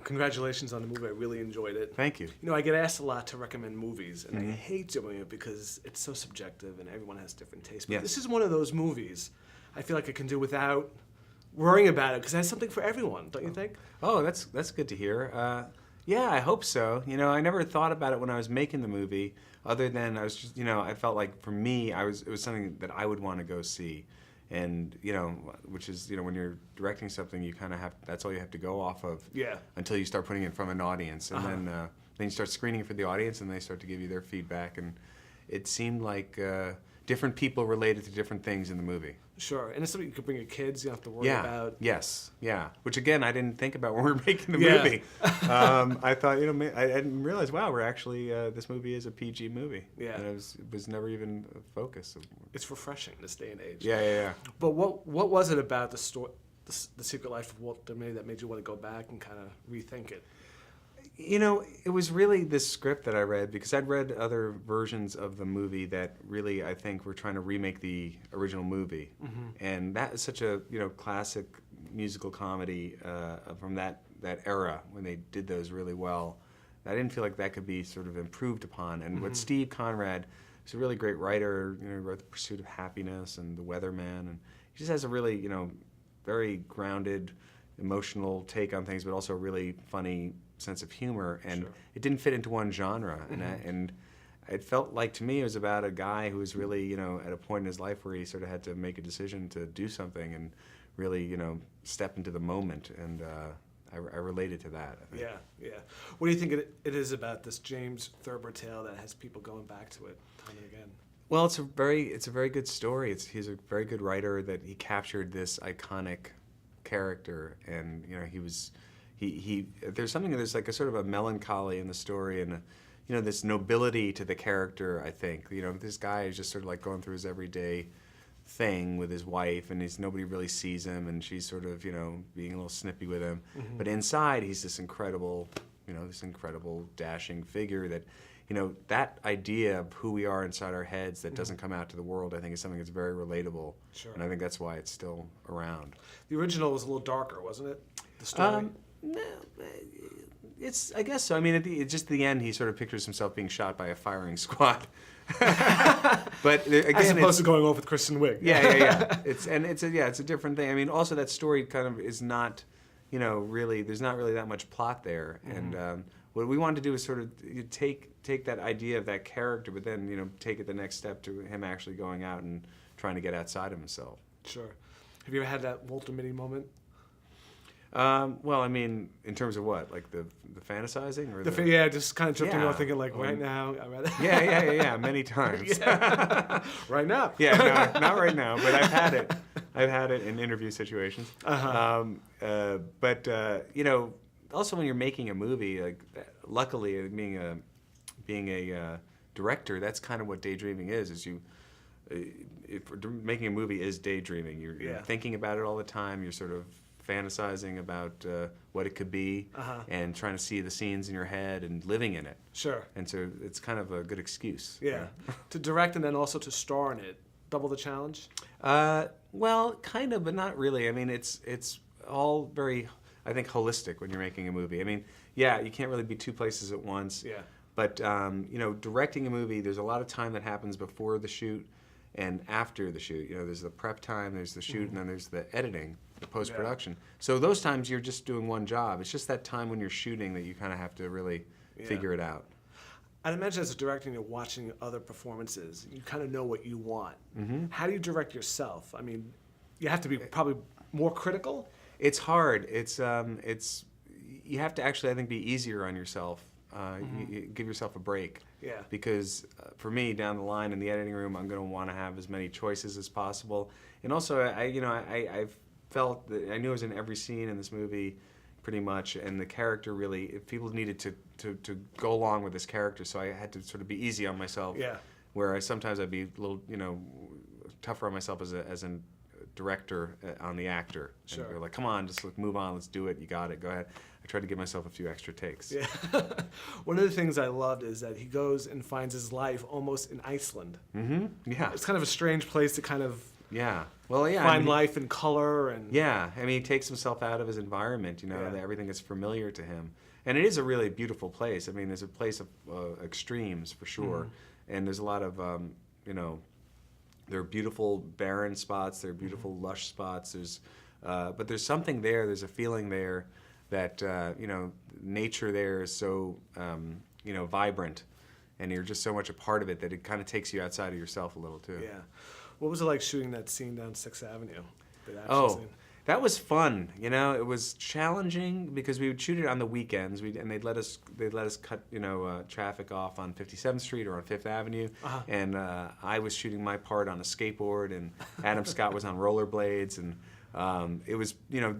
congratulations on the movie. I really enjoyed it. Thank you. You know, I get asked a lot to recommend movies, and I hate doing it because it's so subjective and everyone has different tastes. But Yes. this is one of those movies I feel like I can do without worrying about it because it has something for everyone, don't you think? Oh, that's good to hear. Yeah, I hope so. You know, I never thought about it when I was making the movie, other than I was just, you know, I felt like for me, it was something that I would want to go see. And, you know, which is, you know, when you're directing something, you kind of have, that's all you have to go off of. Yeah. Until you start putting it in front of an audience. And then you start screening it for the audience and they start to give you their feedback. And it seemed like different people related to different things in the movie. Sure, and it's something you could bring your kids, you don't have to worry about. Yes, yeah. Which again, I didn't think about when we were making the movie. I thought, you know, I didn't realize, wow, we're actually, this movie is a PG movie. Yeah. And it was never even a focus. It's refreshing this day and age. Yeah. But what was it about the story, the Secret Life of Walter Mitty that made you want to go back and kind of rethink it? You know, it was really this script that I read, because I'd read other versions of the movie that really, I think, were trying to remake the original movie. And that is such a, you know, classic musical comedy from that era, when they did those really well. I didn't feel like that could be sort of improved upon. And what Steve Conrad, who's a really great writer, you know, he wrote The Pursuit of Happiness and The Weatherman, and he just has a really, you know, very grounded, emotional take on things, but also a really funny sense of humor, and it didn't fit into one genre, and it felt like, to me, it was about a guy who was really, you know, at a point in his life where he sort of had to make a decision to do something and really, you know, step into the moment, and I related to that, I think. Yeah. What do you think it is about this James Thurber tale that has people going back to it time and again? Well, it's a very good story. He's a very good writer, that he captured this iconic character, and, you know, there's like a sort of a melancholy in the story, and you know, this nobility to the character, I think. You know, this guy is just sort of like going through his everyday thing with his wife, and nobody really sees him, and she's sort of, you know, being a little snippy with him. But inside, he's this incredible, you know, dashing figure that, you know, that idea of who we are inside our heads that doesn't come out to the world, I think, is something that's very relatable. Sure. And I think that's why it's still around. The original was a little darker, wasn't it? The story? No, I guess so. I mean, just at the end, he sort of pictures himself being shot by a firing squad. But again, as opposed to going off with Kristen Wiig. Yeah. It's a different thing. I mean, also that story kind of is not, you know, really. There's not really that much plot there, and what we wanted to do is sort of take that idea of that character, but then, you know, take it the next step to him actually going out and trying to get outside of himself. Sure. Have you ever had that Walter Mitty moment? Well, I mean, in terms of what, like the fantasizing, or just kind of drifting off, thinking like, right now, I'd rather. Yeah, many times. Right now. Yeah, no, not right now, but I've had it. I've had it in interview situations. But you know, also when you're making a movie, like, luckily, being a director, that's kind of what daydreaming is. Making a movie is daydreaming. You're thinking about it all the time. You're sort of fantasizing about what it could be, and trying to see the scenes in your head and living in it. Sure. And so it's kind of a good excuse. Yeah. To direct and then also to star in it, double the challenge? Well, kind of, but not really. I mean, it's all very, I think, holistic when you're making a movie. I mean, yeah, you can't really be two places at once. Yeah. But you know, directing a movie, there's a lot of time that happens before the shoot and after the shoot. You know, there's the prep time, there's the shoot, and then there's the editing, the post-production. So those times you're just doing one job. It's just that time when you're shooting that you kind of have to really figure it out. I'd imagine as a director, you're watching other performances. You kind of know what you want. How do you direct yourself? I mean, you have to be probably more critical? It's hard. It's you have to actually, I think, be easier on yourself. You give yourself a break. Yeah. Because for me, down the line in the editing room, I'm going to want to have as many choices as possible. And also, I've felt that I knew I was in every scene in this movie, pretty much, and the character really, if people needed to go along with this character, so I had to sort of be easy on myself. Yeah. Where sometimes I'd be a little, you know, tougher on myself as a director on the actor. Sure. And they're like, come on, just move on, let's do it, you got it, go ahead. I tried to give myself a few extra takes. Yeah. One of the things I loved is that he goes and finds his life almost in Iceland. Yeah. It's kind of a strange place to kind of Yeah. Well, yeah. find life and color and Yeah. I mean, he takes himself out of his environment, Yeah. and everything is familiar to him. And it is a really beautiful place. I mean, there's a place of extremes for sure. And there's a lot of, there are beautiful barren spots, there are beautiful lush spots. But there's something there, there's a feeling there that, nature there is so, vibrant. And you're just so much a part of it that it kind of takes you outside of yourself a little too. Yeah. What was it like shooting that scene down 6th Avenue? The action Oh, scene? that was fun. It was challenging because we would shoot it on the weekends, and they'd let us cut traffic off on 57th Street or on 5th Avenue, and I was shooting my part on a skateboard, and Adam Scott was on rollerblades, and it was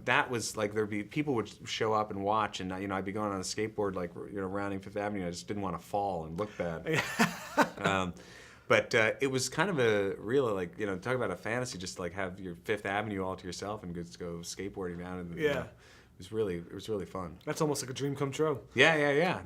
that was like there'd be people would show up and watch, and I'd be going on a skateboard like rounding 5th Avenue. I just didn't want to fall and look bad. But it was kind of a real, talk about a fantasy, just like have your 5th Avenue all to yourself and just go skateboarding down. And, Yeah. it was really fun. That's almost like a dream come true. Yeah.